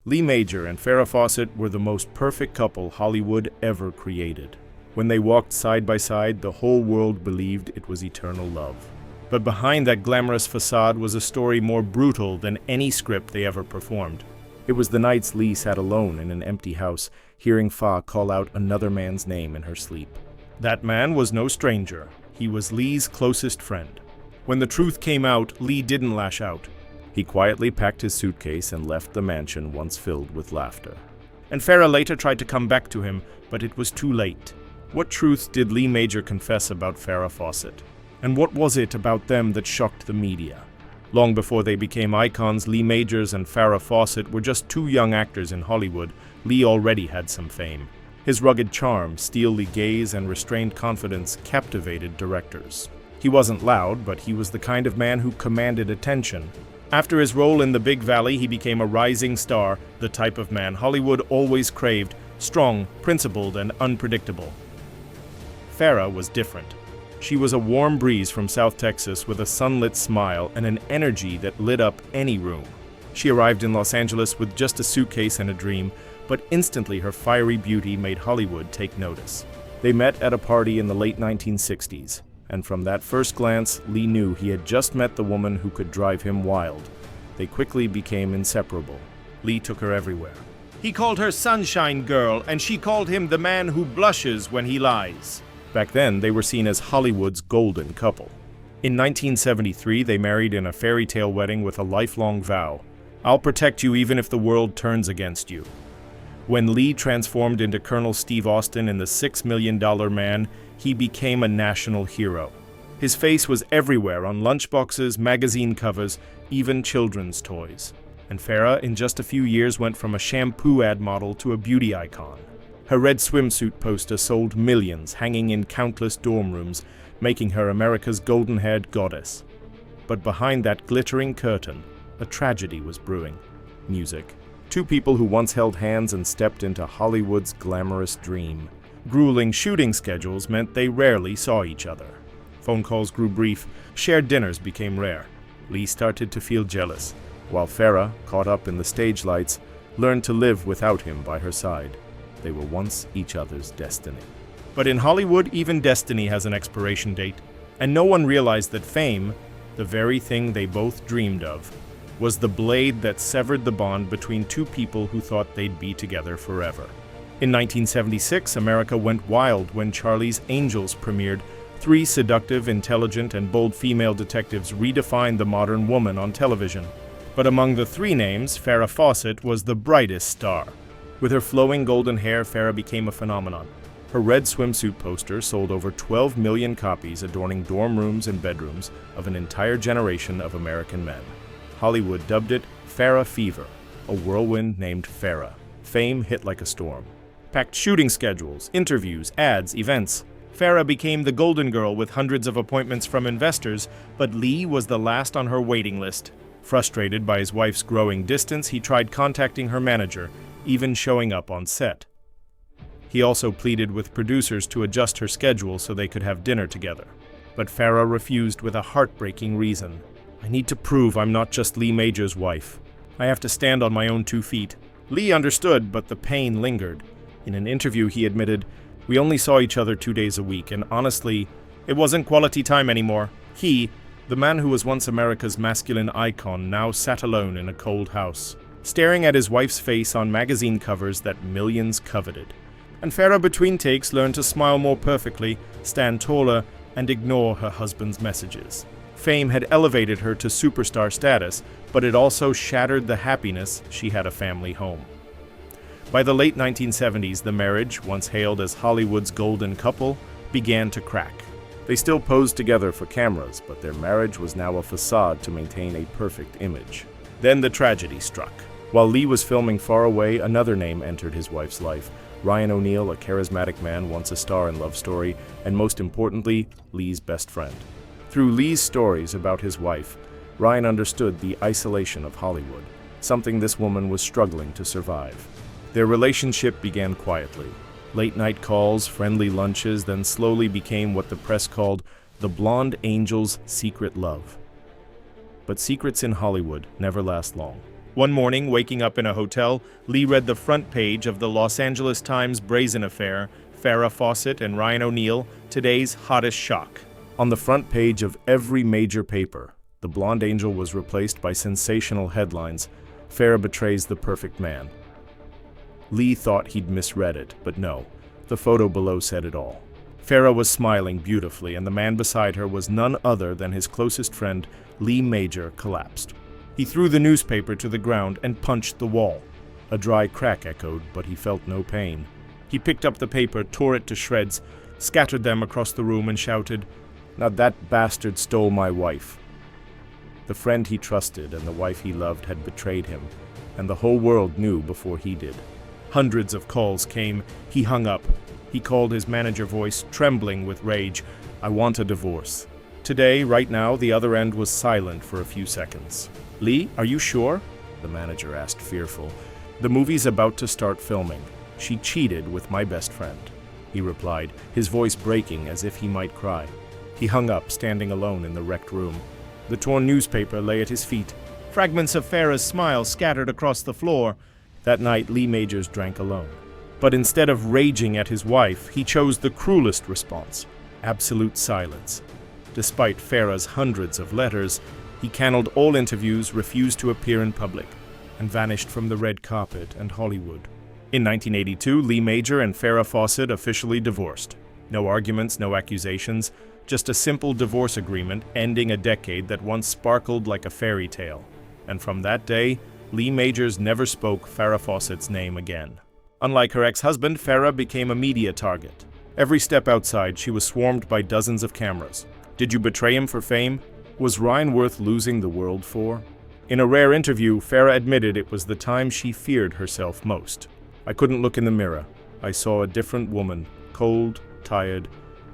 Lee Major and Farrah Fawcett were the most perfect couple Hollywood ever created. When they walked side by side, the whole world believed it was eternal love. But behind that glamorous facade was a story more brutal than any script they ever performed. It was the nights Lee sat alone in an empty house, hearing Fa call out another man's name in her sleep. That man was no stranger. He was Lee's closest friend. When the truth came out, Lee didn't lash out. He quietly packed his suitcase and left the mansion once filled with laughter. And Farrah later tried to come back to him, but it was too late. What truth did Lee Major confess about Farrah Fawcett? And what was it about them that shocked the media? Long before they became icons, Lee Majors and Farrah Fawcett were just two young actors in Hollywood. Lee already had some fame. His rugged charm, steely gaze, and restrained confidence captivated directors. He wasn't loud, but he was the kind of man who commanded attention. After his role in The Big Valley, he became a rising star, the type of man Hollywood always craved, strong, principled, and unpredictable. Farrah was different. She was a warm breeze from South Texas with a sunlit smile and an energy that lit up any room. She arrived in Los Angeles with just a suitcase and a dream, but instantly her fiery beauty made Hollywood take notice. They met at a party in the late 1960s, and from that first glance, Lee knew he had just met the woman who could drive him wild. They quickly became inseparable. Lee took her everywhere. He called her Sunshine Girl, and she called him the man who blushes when he lies. Back then, they were seen as Hollywood's golden couple. In 1973, they married in a fairy tale wedding with a lifelong vow. "I'll protect you even if the world turns against you." When Lee transformed into Colonel Steve Austin in The $6 Million Man, he became a national hero. His face was everywhere on lunchboxes, magazine covers, even children's toys. And Farrah, in just a few years, went from a shampoo ad model to a beauty icon. Her red swimsuit poster sold millions, hanging in countless dorm rooms, making her America's golden-haired goddess. But behind that glittering curtain, a tragedy was brewing. Music. Two people who once held hands and stepped into Hollywood's glamorous dream. Grueling shooting schedules meant they rarely saw each other. Phone calls grew brief, shared dinners became rare. Lee started to feel jealous, while Farrah, caught up in the stage lights, learned to live without him by her side. They were once each other's destiny. But in Hollywood, even destiny has an expiration date, and no one realized that fame, the very thing they both dreamed of, was the blade that severed the bond between two people who thought they'd be together forever. In 1976, America went wild when Charlie's Angels premiered. Three seductive, intelligent, and bold female detectives redefined the modern woman on television. But among the three names, Farrah Fawcett was the brightest star. With her flowing golden hair, Farrah became a phenomenon. Her red swimsuit poster sold over 12 million copies, adorning dorm rooms and bedrooms of an entire generation of American men. Hollywood dubbed it Farrah Fever, a whirlwind named Farrah. Fame hit like a storm. Packed shooting schedules, interviews, ads, events. Farrah became the golden girl with hundreds of appointments from investors, but Lee was the last on her waiting list. Frustrated by his wife's growing distance, he tried contacting her manager, even showing up on set. He also pleaded with producers to adjust her schedule so they could have dinner together. But Farrah refused with a heartbreaking reason. "I need to prove I'm not just Lee Major's wife. I have to stand on my own 2 feet." Lee understood, but the pain lingered. In an interview, he admitted, "We only saw each other 2 days a week, and honestly, it wasn't quality time anymore." He, the man who was once America's masculine icon, now sat alone in a cold house, staring at his wife's face on magazine covers that millions coveted. And Farrah, between takes, learned to smile more perfectly, stand taller, and ignore her husband's messages. Fame had elevated her to superstar status, but it also shattered the happiness she had a family home. By the late 1970s, the marriage, once hailed as Hollywood's golden couple, began to crack. They still posed together for cameras, but their marriage was now a facade to maintain a perfect image. Then the tragedy struck. While Lee was filming Far Away, another name entered his wife's life. Ryan O'Neal, a charismatic man, once a star in Love Story, and most importantly, Lee's best friend. Through Lee's stories about his wife, Ryan understood the isolation of Hollywood, something this woman was struggling to survive. Their relationship began quietly. Late-night calls, friendly lunches, then slowly became what the press called the blonde angel's secret love. But secrets in Hollywood never last long. One morning, waking up in a hotel, Lee read the front page of the Los Angeles Times brazen affair, Farrah Fawcett and Ryan O'Neal, today's hottest shock. On the front page of every major paper, the blonde angel was replaced by sensational headlines, Farrah betrays the perfect man. Lee thought he'd misread it, but no, the photo below said it all. Farrah was smiling beautifully, and the man beside her was none other than his closest friend, Lee Major, collapsed. He threw the newspaper to the ground and punched the wall. A dry crack echoed, but he felt no pain. He picked up the paper, tore it to shreds, scattered them across the room, and shouted, "Now that bastard stole my wife." The friend he trusted and the wife he loved had betrayed him, and the whole world knew before he did. Hundreds of calls came. He hung up. He called his manager, voice trembling with rage. "I want a divorce." Today, right now, the other end was silent for a few seconds. "Lee, are you sure?" the manager asked, fearful. "The movie's about to start filming. She cheated with my best friend," he replied, his voice breaking as if he might cry. He hung up, standing alone in the wrecked room. The torn newspaper lay at his feet. Fragments of Farrah's smile scattered across the floor. That night, Lee Majors drank alone. But instead of raging at his wife, he chose the cruelest response: absolute silence. Despite Farrah's hundreds of letters, he canceled all interviews, refused to appear in public, and vanished from the red carpet and Hollywood. In 1982, Lee Major and Farrah Fawcett officially divorced. No arguments, no accusations, just a simple divorce agreement ending a decade that once sparkled like a fairy tale. And from that day, Lee Majors never spoke Farrah Fawcett's name again. Unlike her ex-husband, Farrah became a media target. Every step outside, she was swarmed by dozens of cameras. Did you betray him for fame? Was Ryan worth losing the world for? In a rare interview, Farrah admitted it was the time she feared herself most. "I couldn't look in the mirror. I saw a different woman, cold, tired,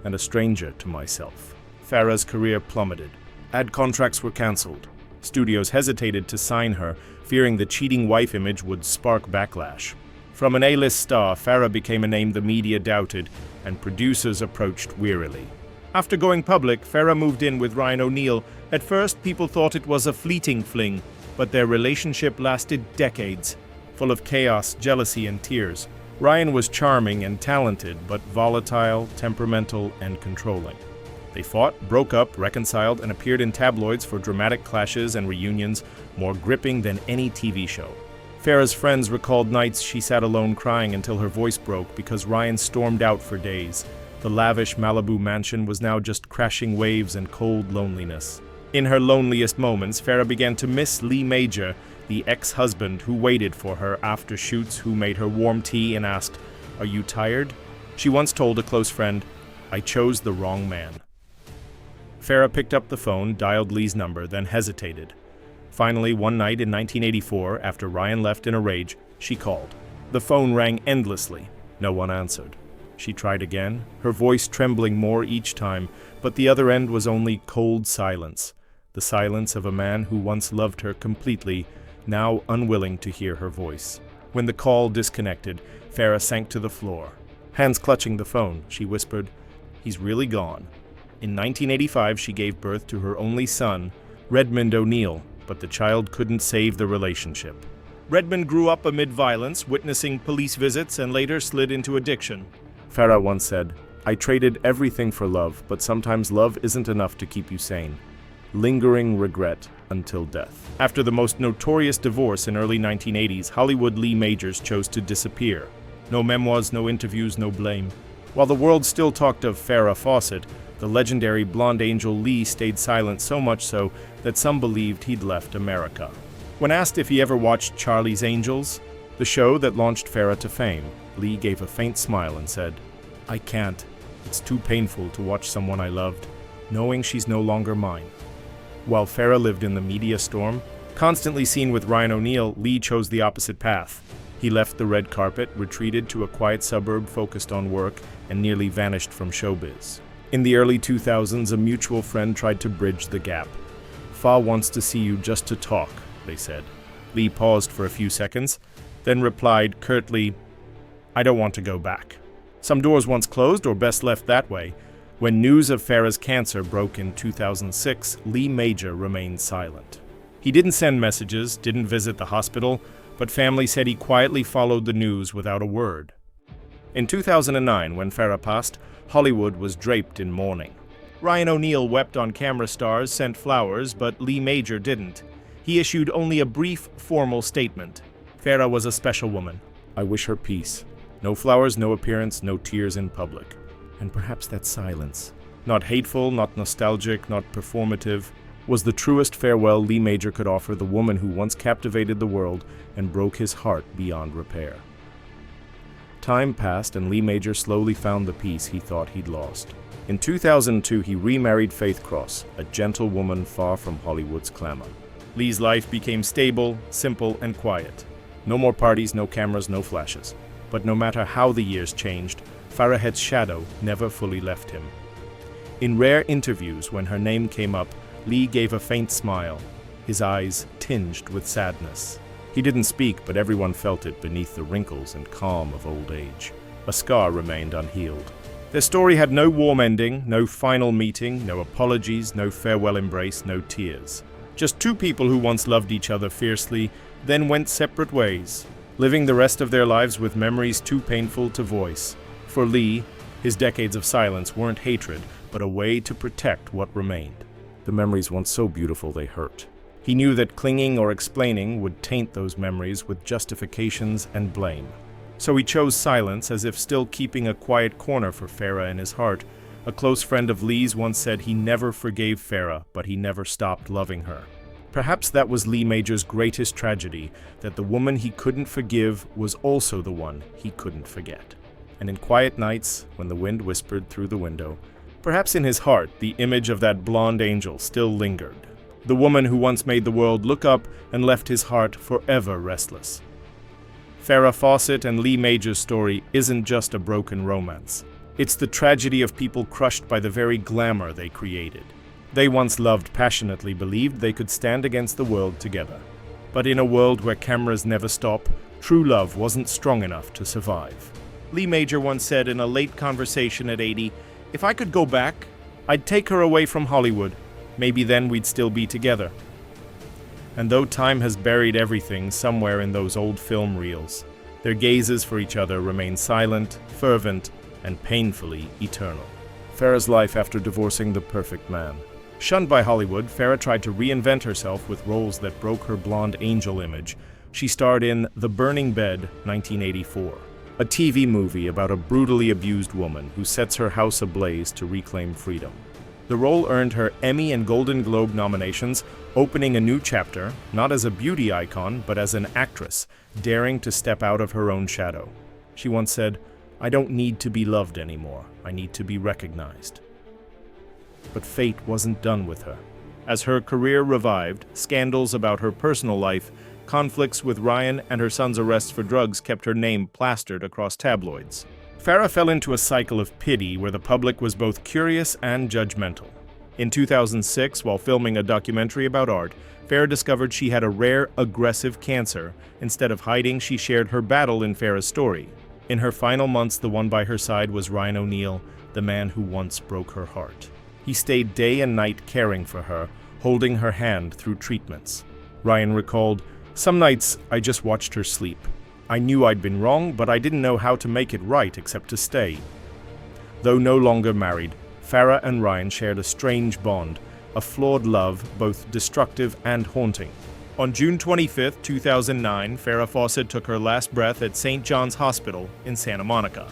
and a stranger to myself." Farrah's career plummeted. Ad contracts were cancelled. Studios hesitated to sign her, fearing the cheating wife image would spark backlash. From an A-list star, Farrah became a name the media doubted, and producers approached wearily. After going public, Farrah moved in with Ryan O'Neal. At first, people thought it was a fleeting fling, but their relationship lasted decades, full of chaos, jealousy, and tears. Ryan was charming and talented, but volatile, temperamental, and controlling. They fought, broke up, reconciled, and appeared in tabloids for dramatic clashes and reunions, more gripping than any TV show. Farrah's friends recalled nights she sat alone crying until her voice broke because Ryan stormed out for days. The lavish Malibu mansion was now just crashing waves and cold loneliness. In her loneliest moments, Farrah began to miss Lee Major, the ex-husband who waited for her after shoots, who made her warm tea and asked, "Are you tired?" She once told a close friend, "I chose the wrong man." Farrah picked up the phone, dialed Lee's number, then hesitated. Finally, one night in 1984, after Ryan left in a rage, she called. The phone rang endlessly. No one answered. She tried again, her voice trembling more each time, but the other end was only cold silence, the silence of a man who once loved her completely, now unwilling to hear her voice. When the call disconnected, Farrah sank to the floor. Hands clutching the phone, she whispered, "He's really gone." In 1985, she gave birth to her only son, Redmond O'Neal, but the child couldn't save the relationship. Redmond grew up amid violence, witnessing police visits, and later slid into addiction. Farrah once said, "I traded everything for love, but sometimes love isn't enough to keep you sane. Lingering regret until death." After the most notorious divorce in early 1980s, Hollywood Lee Majors chose to disappear. No memoirs, no interviews, no blame. While the world still talked of Farrah Fawcett, the legendary blonde angel Lee stayed silent, so much so that some believed he'd left America. When asked if he ever watched Charlie's Angels, the show that launched Farrah to fame, Lee gave a faint smile and said, "I can't. It's too painful to watch someone I loved, knowing she's no longer mine." While Farrah lived in the media storm, constantly seen with Ryan O'Neal, Lee chose the opposite path. He left the red carpet, retreated to a quiet suburb focused on work, and nearly vanished from showbiz. In the early 2000s, a mutual friend tried to bridge the gap. "Fa wants to see you just to talk," they said. Lee paused for a few seconds, then replied curtly, "I don't want to go back." Some doors once closed, or best left that way. When news of Farrah's cancer broke in 2006, Lee Major remained silent. He didn't send messages, didn't visit the hospital, but family said he quietly followed the news without a word. In 2009, when Farrah passed, Hollywood was draped in mourning. Ryan O'Neal wept on camera, stars sent flowers, but Lee Major didn't. He issued only a brief, formal statement. Farrah was a special woman. I wish her peace. No flowers, no appearance, no tears in public. And perhaps that silence, not hateful, not nostalgic, not performative, was the truest farewell Lee Major could offer the woman who once captivated the world and broke his heart beyond repair. Time passed and Lee Major slowly found the peace he thought he'd lost. In 2002, he remarried Faith Cross, a gentle woman far from Hollywood's clamor. Lee's life became stable, simple, and quiet. No more parties, no cameras, no flashes. But no matter how the years changed, Farrah's shadow never fully left him. In rare interviews, when her name came up, Lee gave a faint smile, his eyes tinged with sadness. He didn't speak, but everyone felt it beneath the wrinkles and calm of old age. A scar remained unhealed. Their story had no warm ending, no final meeting, no apologies, no farewell embrace, no tears. Just two people who once loved each other fiercely, then went separate ways, living the rest of their lives with memories too painful to voice. For Lee, his decades of silence weren't hatred, but a way to protect what remained. The memories once so beautiful they hurt. He knew that clinging or explaining would taint those memories with justifications and blame. So he chose silence, as if still keeping a quiet corner for Farrah in his heart. A close friend of Lee's once said he never forgave Farrah, but he never stopped loving her. Perhaps that was Lee Major's greatest tragedy, that the woman he couldn't forgive was also the one he couldn't forget. And in quiet nights, when the wind whispered through the window, perhaps in his heart the image of that blonde angel still lingered. The woman who once made the world look up and left his heart forever restless. Farrah Fawcett and Lee Major's story isn't just a broken romance. It's the tragedy of people crushed by the very glamour they created. They once loved passionately, believed they could stand against the world together. But in a world where cameras never stop, true love wasn't strong enough to survive. Lee Major once said in a late conversation at 80, "If I could go back, I'd take her away from Hollywood. Maybe then we'd still be together." And though time has buried everything somewhere in those old film reels, their gazes for each other remain silent, fervent, and painfully eternal. Farrah's life after divorcing the perfect man. Shunned by Hollywood, Farrah tried to reinvent herself with roles that broke her blonde angel image. She starred in The Burning Bed, 1984, a TV movie about a brutally abused woman who sets her house ablaze to reclaim freedom. The role earned her Emmy and Golden Globe nominations, opening a new chapter, not as a beauty icon, but as an actress, daring to step out of her own shadow. She once said, "I don't need to be loved anymore. I need to be recognized." But fate wasn't done with her. As her career revived, scandals about her personal life, conflicts with Ryan, and her son's arrests for drugs kept her name plastered across tabloids. Farrah fell into a cycle of pity where the public was both curious and judgmental. In 2006, while filming a documentary about art, Farrah discovered she had a rare, aggressive cancer. Instead of hiding, she shared her battle in Farrah's story. In her final months, the one by her side was Ryan O'Neal, the man who once broke her heart. He stayed day and night caring for her, holding her hand through treatments. Ryan recalled, "Some nights I just watched her sleep. I knew I'd been wrong, but I didn't know how to make it right except to stay." Though no longer married, Farrah and Ryan shared a strange bond, a flawed love, both destructive and haunting. On June 25, 2009, Farrah Fawcett took her last breath at St. John's Hospital in Santa Monica.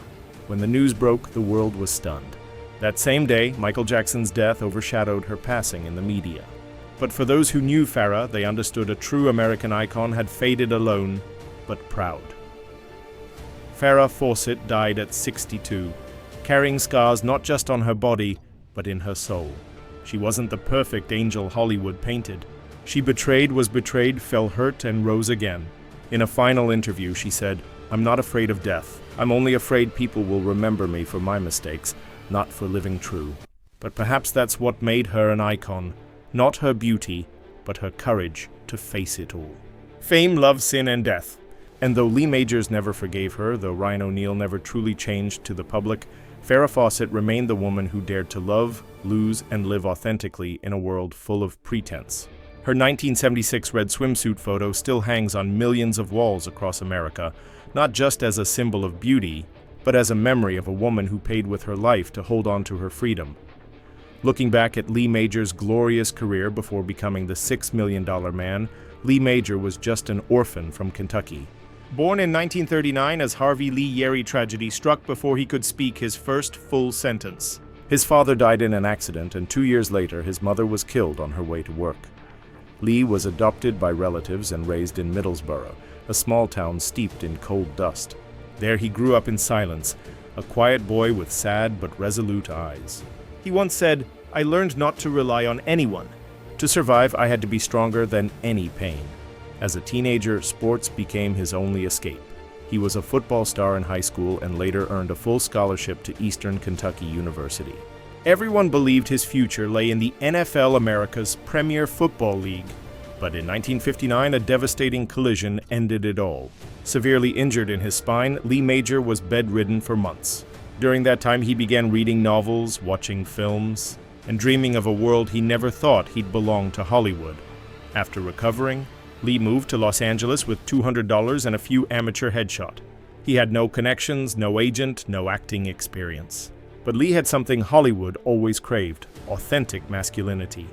When the news broke, the world was stunned. That same day, Michael Jackson's death overshadowed her passing in the media. But for those who knew Farrah, they understood a true American icon had faded alone, but proud. Farrah Fawcett died at 62, carrying scars not just on her body, but in her soul. She wasn't the perfect angel Hollywood painted. She was betrayed, fell hurt, and rose again. In a final interview, she said, "I'm not afraid of death. I'm only afraid people will remember me for my mistakes, not for living true." But perhaps that's what made her an icon. Not her beauty, but her courage to face it all. Fame, love, sin, and death. And though Lee Majors never forgave her, though Ryan O'Neal never truly changed to the public, Farrah Fawcett remained the woman who dared to love, lose, and live authentically in a world full of pretense. Her 1976 red swimsuit photo still hangs on millions of walls across America, not just as a symbol of beauty, but as a memory of a woman who paid with her life to hold on to her freedom. Looking back at Lee Major's glorious career before becoming the $6 million man, Lee Major was just an orphan from Kentucky. Born in 1939 as Harvey Lee Yerry tragedy struck before he could speak his first full sentence. His father died in an accident, and 2 years later his mother was killed on her way to work. Lee was adopted by relatives and raised in Middlesboro, a small town steeped in cold dust. There he grew up in silence, a quiet boy with sad but resolute eyes. He once said, "I learned not to rely on anyone. To survive, I had to be stronger than any pain." As a teenager, sports became his only escape. He was a football star in high school and later earned a full scholarship to Eastern Kentucky University. Everyone believed his future lay in the NFL, America's premier football league. But in 1959, a devastating collision ended it all. Severely injured in his spine, Lee Major was bedridden for months. During that time, he began reading novels, watching films, and dreaming of a world he never thought he'd belong to Hollywood. After recovering, Lee moved to Los Angeles with $200 and a few amateur headshots. He had no connections, no agent, no acting experience. But Lee had something Hollywood always craved: authentic masculinity.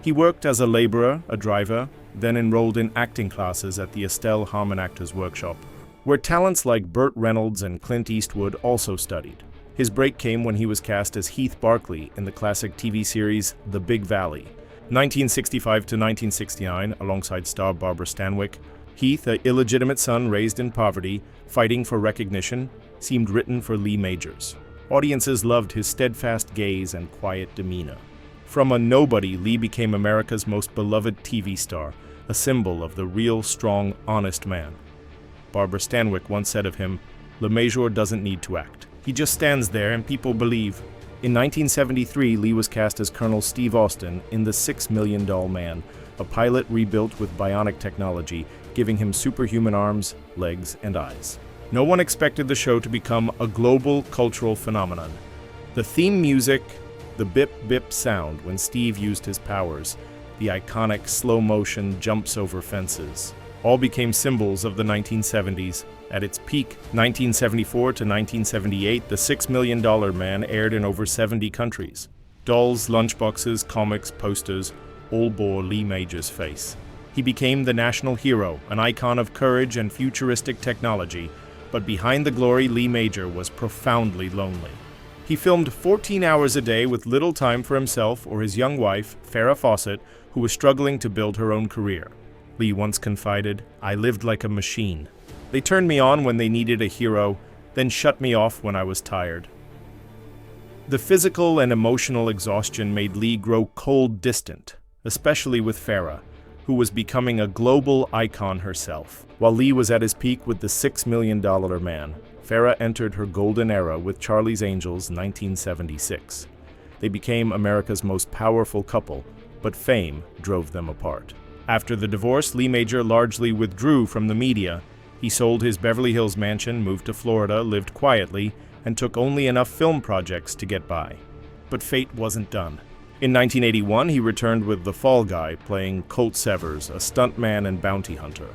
He worked as a laborer, a driver, then enrolled in acting classes at the Estelle Harmon Actors Workshop, where talents like Burt Reynolds and Clint Eastwood also studied. His break came when he was cast as Heath Barkley in the classic TV series The Big Valley. 1965 to 1969, alongside star Barbara Stanwyck, Heath, an illegitimate son raised in poverty, fighting for recognition, seemed written for Lee Majors. Audiences loved his steadfast gaze and quiet demeanor. From a nobody, Lee became America's most beloved TV star, a symbol of the real, strong, honest man. Barbara Stanwyck once said of him, "Le Major doesn't need to act. He just stands there and people believe." In 1973, Lee was cast as Colonel Steve Austin in The $6 Million Man, a pilot rebuilt with bionic technology, giving him superhuman arms, legs, and eyes. No one expected the show to become a global cultural phenomenon. The theme music, the bip-bip sound when Steve used his powers, the iconic slow-motion jumps over fences, all became symbols of the 1970s. At its peak, 1974 to 1978, The $6 Million Man aired in over 70 countries. Dolls, lunchboxes, comics, posters, all bore Lee Major's face. He became the national hero, an icon of courage and futuristic technology, but behind the glory, Lee Major was profoundly lonely. He filmed 14 hours a day with little time for himself or his young wife, Farrah Fawcett, who was struggling to build her own career. Lee once confided, "I lived like a machine. They turned me on when they needed a hero, then shut me off when I was tired." The physical and emotional exhaustion made Lee grow cold distant, especially with Farrah, who was becoming a global icon herself. While Lee was at his peak with The $6 Million Man, Farrah entered her golden era with Charlie's Angels 1976. They became America's most powerful couple, but fame drove them apart. After the divorce, Lee Major largely withdrew from the media. He sold his Beverly Hills mansion, moved to Florida, lived quietly, and took only enough film projects to get by. But fate wasn't done. In 1981, he returned with The Fall Guy, playing Colt Severs, a stuntman and bounty hunter.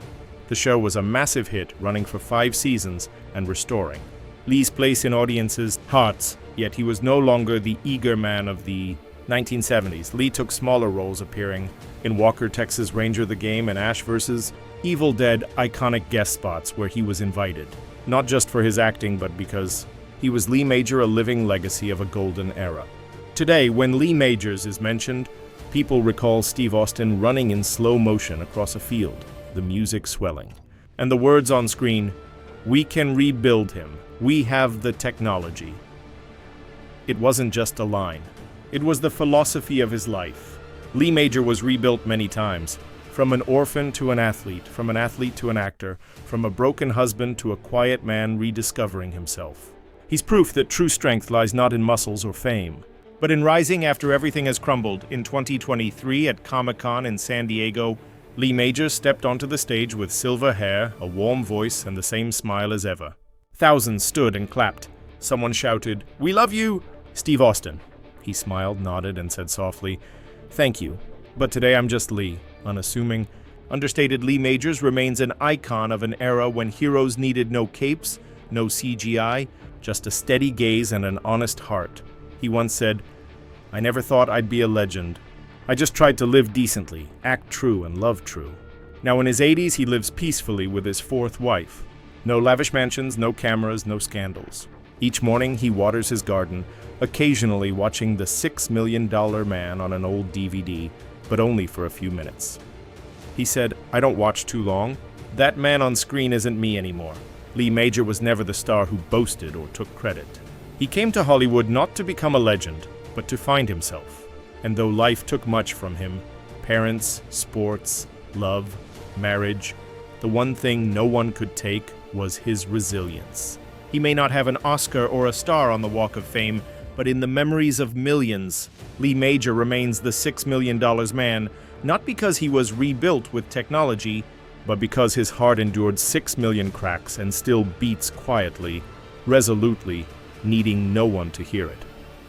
The show was a massive hit, running for 5 seasons and restoring Lee's place in audiences' hearts, yet he was no longer the eager man of the 1970s. Lee took smaller roles, appearing in Walker, Texas Ranger the Game and Ash vs. Evil Dead, iconic guest spots where he was invited, not just for his acting but because he was Lee Major, a living legacy of a golden era. Today, when Lee Majors is mentioned, people recall Steve Austin running in slow motion across a field, the music swelling, and the words on screen, "We can rebuild him. We have the technology." It wasn't just a line. It was the philosophy of his life. Lee Major was rebuilt many times, from an orphan to an athlete, from an athlete to an actor, from a broken husband to a quiet man rediscovering himself. He's proof that true strength lies not in muscles or fame, but in rising after everything has crumbled. In 2023 at Comic-Con in San Diego, Lee Major stepped onto the stage with silver hair, a warm voice, and the same smile as ever. Thousands stood and clapped. Someone shouted, "We love you, Steve Austin." He smiled, nodded, and said softly, "Thank you, but today I'm just Lee. unassuming. Understated Lee Majors remains an icon of an era when heroes needed no capes, no CGI, just a steady gaze and an honest heart. He once said, "I never thought I'd be a legend. I just tried to live decently, act true, and love true." Now in his 80s, he lives peacefully with his fourth wife. No lavish mansions, no cameras, no scandals. Each morning, he waters his garden, occasionally watching The $6 Million Man on an old DVD, but only for a few minutes. He said, "I don't watch too long. That man on screen isn't me anymore." Lee Major was never the star who boasted or took credit. He came to Hollywood not to become a legend, but to find himself. And though life took much from him, parents, sports, love, marriage, the one thing no one could take was his resilience. He may not have an Oscar or a star on the Walk of Fame, but in the memories of millions, Lee Major remains the $6 Million Man, not because he was rebuilt with technology, but because his heart endured 6 million cracks and still beats quietly, resolutely, needing no one to hear it.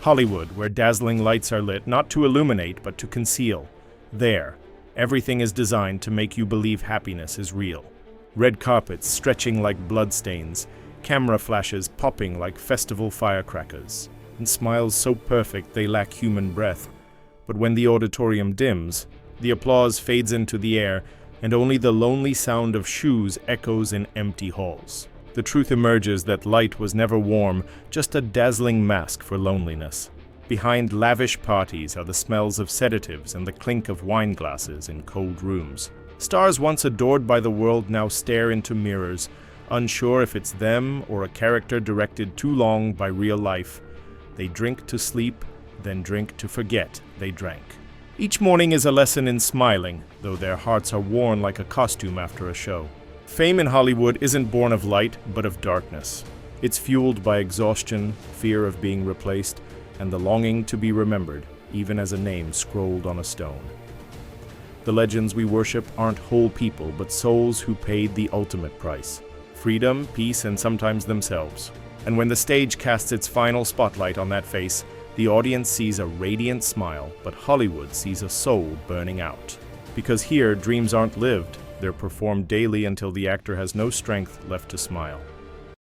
Hollywood, where dazzling lights are lit not to illuminate but to conceal. There, everything is designed to make you believe happiness is real. Red carpets stretching like bloodstains, camera flashes popping like festival firecrackers, and smiles so perfect they lack human breath. But when the auditorium dims, the applause fades into the air, and only the lonely sound of shoes echoes in empty halls. The truth emerges that light was never warm, just a dazzling mask for loneliness. Behind lavish parties are the smells of sedatives and the clink of wine glasses in cold rooms. Stars once adored by the world now stare into mirrors, unsure if it's them or a character directed too long by real life. They drink to sleep, then drink to forget they drank. Each morning is a lesson in smiling, though their hearts are worn like a costume after a show. Fame in Hollywood isn't born of light, but of darkness. It's fueled by exhaustion, fear of being replaced, and the longing to be remembered, even as a name scrolled on a stone. The legends we worship aren't whole people, but souls who paid the ultimate price. Freedom, peace, and sometimes themselves. And when the stage casts its final spotlight on that face, the audience sees a radiant smile, but Hollywood sees a soul burning out. Because here, dreams aren't lived, they're performed daily until the actor has no strength left to smile.